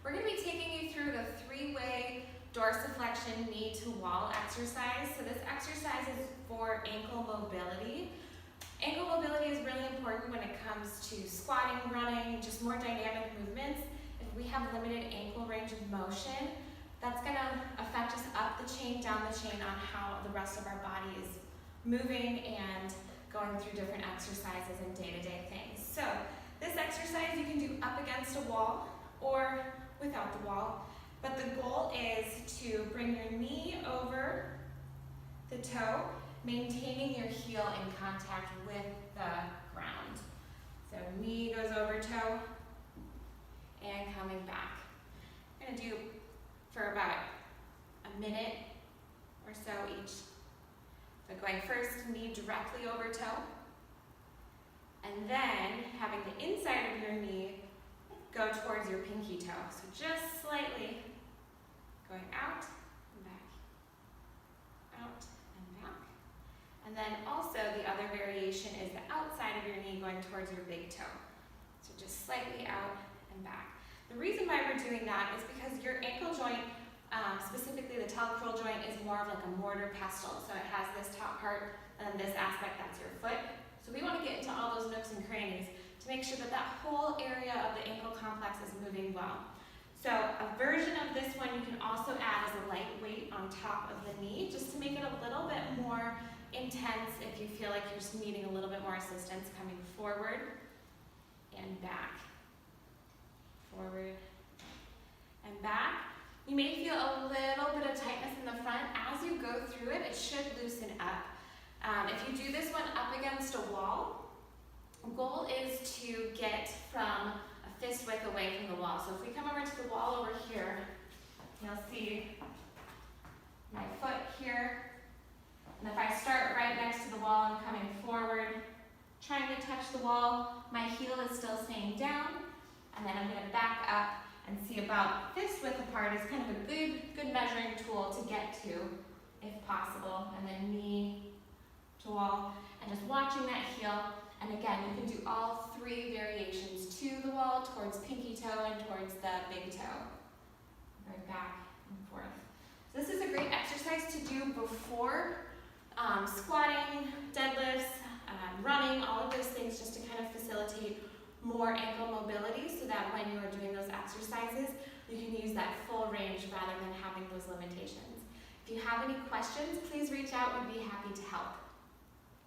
We're going to be taking you through the three-way dorsiflexion knee to wall exercise. So this exercise is for ankle mobility. Ankle mobility is really important when it comes to squatting, running, just more dynamic movements. If we have limited ankle range of motion, that's going to affect us up the chain, down the chain on how the rest of our body is moving and going through different exercises and day-to-day things. So this exercise you can do up against a wall or without the wall, but the goal is to bring your knee over the toe, maintaining your heel in contact with the ground. So knee goes over toe and coming back. I'm going to do for about a minute or so each. So going first, knee directly over toe, and then having the inside of your knee go towards your pinky toe. So just slightly going out and back, out and back. And then also the other variation is the outside of your knee going towards your big toe. So just slightly out and back. The reason why we're doing that is because your ankle joint, specifically the talocrural joint, is more of like a mortar pestle. So it has this top part and this aspect, that's your foot. So we want to get into all those nooks and crannies to make sure that that whole area of the ankle complex is moving well. So a version of this one you can also add as a light weight on top of the knee, just to make it a little bit more intense if you feel like you're just needing a little bit more assistance, coming forward and back. Forward and back. You may feel a little bit of tightness in the front. As you go through it, it should loosen up. If you do this one up against a wall, the goal is to get from a fist width away from the wall. So if we come over to the wall over here, you'll see my foot here. And if I start right next to the wall and coming forward, trying to touch the wall, my heel is still staying down. And then I'm going to back up and see about fist width apart is kind of a good measuring tool to get to, if possible. And then knee to wall, and just watching that heel. And again, you can do all three variations: to the wall, towards pinky toe, and towards the big toe. Right back and forth. So this is a great exercise to do before squatting, deadlifts, running, all of those things, just to kind of facilitate more ankle mobility so that when you are doing those exercises, you can use that full range rather than having those limitations. If you have any questions, please reach out. We'd be happy to help.